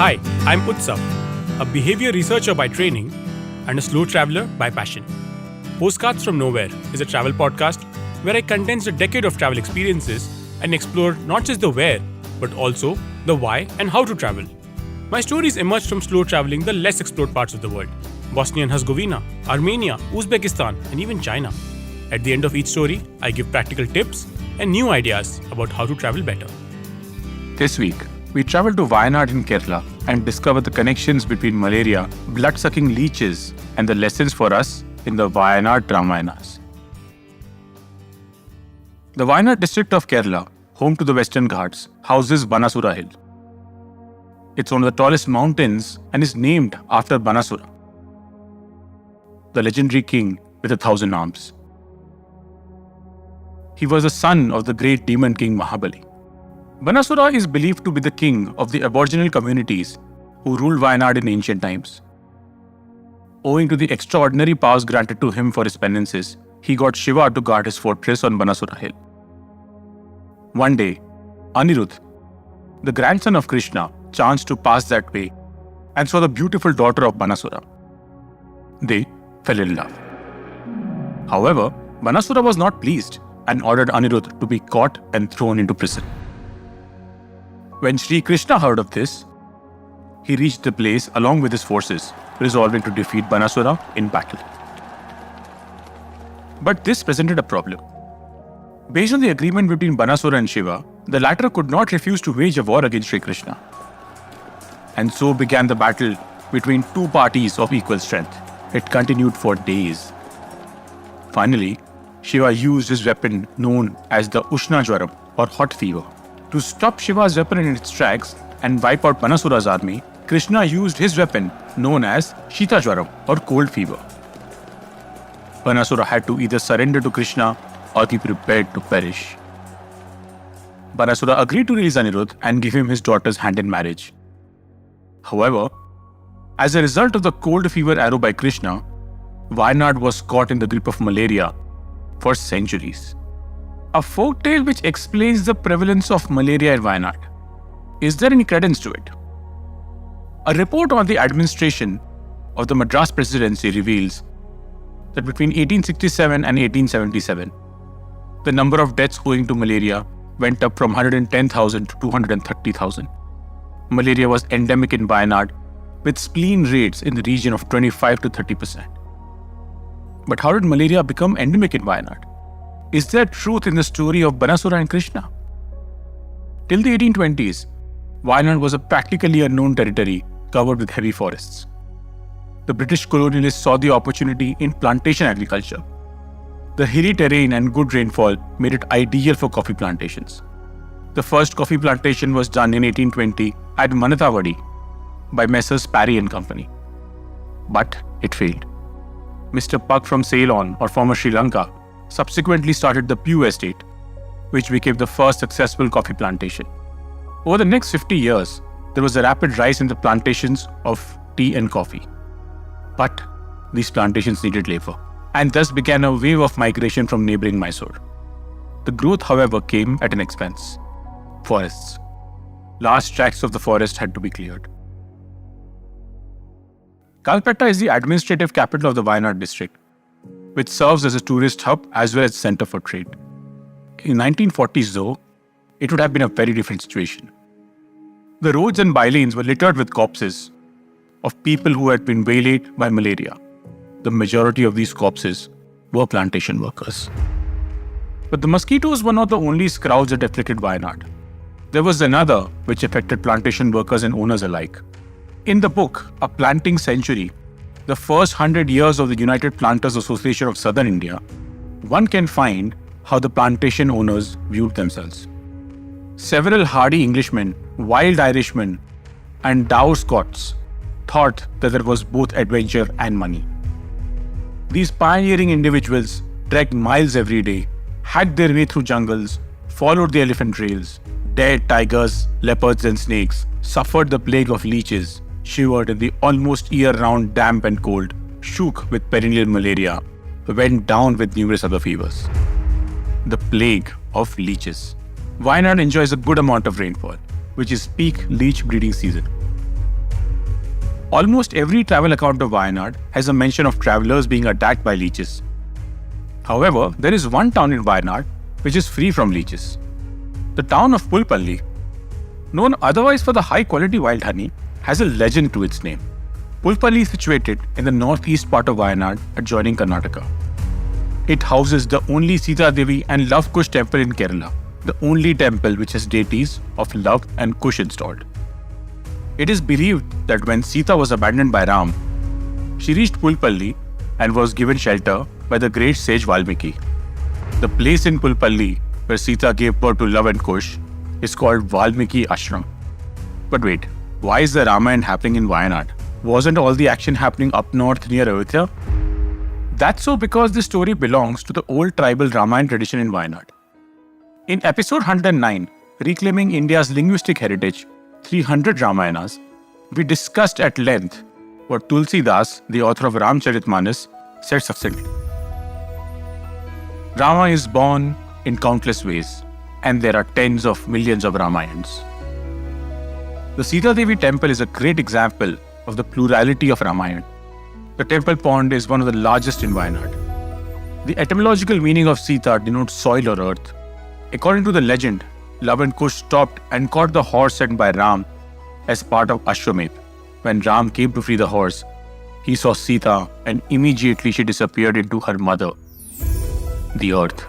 Hi, I'm Utsav, a behavior researcher by training and a slow traveler by passion. Postcards from Nowhere is a travel podcast where I condense a decade of travel experiences and explore not just the where, but also the why and how to travel. My stories emerge from slow traveling the less explored parts of the world: Bosnia and Herzegovina, Armenia, Uzbekistan, and even China. At the end of each story, I give practical tips and new ideas about how to travel better. This week, we travel to Wayanad in Kerala and discover the connections between malaria, blood-sucking leeches, and the lessons for us in the Wayanad Ramayanas. The Wayanad district of Kerala, home to the Western Ghats, houses Banasura Hill. It's one of the tallest mountains and is named after Banasura, the legendary king with 1,000 arms. He was the son of the great demon king Mahabali. Banasura is believed to be the king of the aboriginal communities who ruled Wayanad in ancient times. Owing to the extraordinary powers granted to him for his penances, he got Shiva to guard his fortress on Banasura Hill. One day, Anirudh, the grandson of Krishna, chanced to pass that way and saw the beautiful daughter of Banasura. They fell in love. However, Banasura was not pleased and ordered Anirudh to be caught and thrown into prison. When Sri Krishna heard of this, he reached the place along with his forces, resolving to defeat Banasura in battle. But this presented a problem. Based on the agreement between Banasura and Shiva, the latter could not refuse to wage a war against Sri Krishna. And so began the battle between two parties of equal strength. It continued for days. Finally, Shiva used his weapon known as the Ushna Jwaram or hot fever. To stop Shiva's weapon in its tracks and wipe out Banasura's army, Krishna used his weapon known as Shita Jwaram or cold fever. Banasura had to either surrender to Krishna or be prepared to perish. Banasura agreed to release Anirudh and give him his daughter's hand in marriage. However, as a result of the cold fever arrow by Krishna, Wayanad was caught in the grip of malaria for centuries. A folk tale which explains the prevalence of malaria in Wayanad. Is there any credence to it? A report on the administration of the Madras Presidency reveals that between 1867 and 1877, the number of deaths owing to malaria went up from 110,000 to 230,000. Malaria was endemic in Wayanad, with spleen rates in the region of 25 to 30%. But how did malaria become endemic in Wayanad? Is there truth in the story of Banasura and Krishna? Till the 1820s, Wayanad was a practically unknown territory covered with heavy forests. The British colonialists saw the opportunity in plantation agriculture. The hilly terrain and good rainfall made it ideal for coffee plantations. The first coffee plantation was done in 1820 at Manathavadi by Messrs. Parry and Company. But it failed. Mr. Pug from Ceylon, or former Sri Lanka, subsequently started the Pew Estate, which became the first successful coffee plantation. Over the next 50 years, there was a rapid rise in the plantations of tea and coffee. But these plantations needed labor, and thus began a wave of migration from neighboring Mysore. The growth, however, came at an expense. Forests. Large tracts of the forest had to be cleared. Kalpetta is the administrative capital of the Wayanad district, which serves as a tourist hub as well as center for trade. In 1940s though, it would have been a very different situation. The roads and bylanes were littered with corpses of people who had been waylaid by malaria. The majority of these corpses were plantation workers. But the mosquitoes were not the only scourge that afflicted Wayanad. There was another which affected plantation workers and owners alike. In the book, A Planting Century, the first 100 years of the United Planters Association of Southern India, one can find how the plantation owners viewed themselves. Several hardy Englishmen, wild Irishmen, and dour Scots thought that there was both adventure and money. These pioneering individuals trekked miles every day, hacked their way through jungles, followed the elephant trails, dared tigers, leopards and snakes, suffered the plague of leeches, shivered in the almost year-round damp and cold, shook with perennial malaria, went down with numerous other fevers. The plague of leeches. Wayanad enjoys a good amount of rainfall, which is peak leech breeding season. Almost every travel account of Wayanad has a mention of travelers being attacked by leeches. However, there is one town in Wayanad which is free from leeches. The town of Pulpally, known otherwise for the high-quality wild honey, has a legend to its name. Pulpally is situated in the northeast part of Wayanad, adjoining Karnataka. It houses the only Sita Devi and Love Kush temple in Kerala, the only temple which has deities of love and Kush installed. It is believed that when Sita was abandoned by Ram, she reached Pulpally and was given shelter by the great sage Valmiki. The place in Pulpally where Sita gave birth to love and Kush is called Valmiki Ashram. But wait, why is the Ramayan happening in Wayanad? Wasn't all the action happening up north near Ayodhya? That's so because this story belongs to the old tribal Ramayan tradition in Wayanad. In episode 109, Reclaiming India's Linguistic Heritage, 300 Ramayanas, we discussed at length what Tulsi Das, the author of Ramcharitmanas, said succinctly. Rama is born in countless ways, and there are tens of millions of Ramayans. The Sita Devi temple is a great example of the plurality of Ramayan. The temple pond is one of the largest in Wayanad. The etymological meaning of Sita denotes soil or earth. According to the legend, Love and Kush stopped and caught the horse sent by Ram as part of Ashwamedh. When Ram came to free the horse, he saw Sita and immediately she disappeared into her mother, the earth.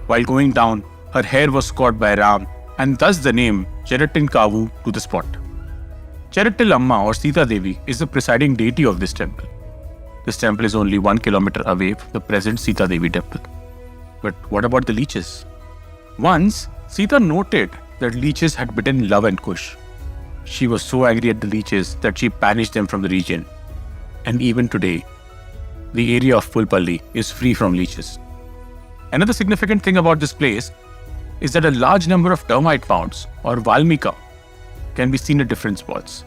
While going down, her hair was caught by Ram and thus the name Cherattin Kavu to the spot. Cherattil Amma or Sita Devi is the presiding deity of this temple. This temple is only 1 kilometer away from the present Sita Devi temple. But what about the leeches? Once, Sita noted that leeches had bitten Love and Kush. She was so angry at the leeches that she banished them from the region. And even today, the area of Pulpally is free from leeches. Another significant thing about this place is that a large number of termite mounds or Valmika can be seen at different spots.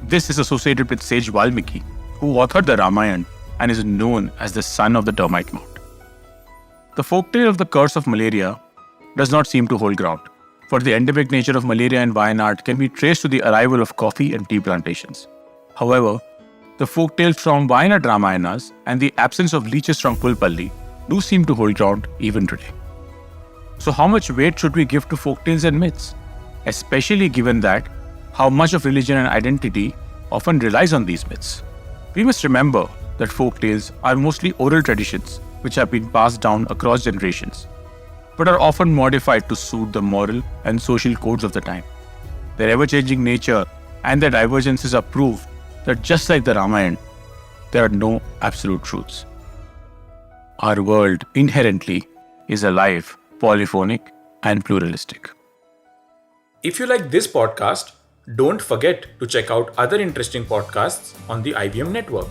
This is associated with sage Valmiki, who authored the Ramayan and is known as the son of the termite mound. The folktale of the curse of malaria does not seem to hold ground, for the endemic nature of malaria in Wayanad can be traced to the arrival of coffee and tea plantations. However, the folktales from Wayanad Ramayanas and the absence of leeches from Pulpally do seem to hold ground even today. So how much weight should we give to folktales and myths? Especially given that how much of religion and identity often relies on these myths. We must remember that folktales are mostly oral traditions which have been passed down across generations, but are often modified to suit the moral and social codes of the time. Their ever-changing nature and their divergences are proof that just like the Ramayan, there are no absolute truths. Our world inherently is alive, polyphonic, and pluralistic. If you like this podcast, don't forget to check out other interesting podcasts on the IVM network.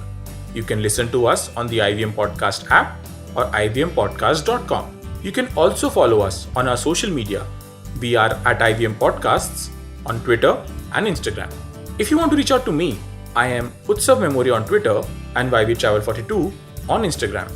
You can listen to us on the IVM Podcast app or ivmpodcast.com. You can also follow us on our social media. We are at IVM Podcasts on Twitter and Instagram. If you want to reach out to me, I am Utsav Memory on Twitter and YVTravel42 on Instagram.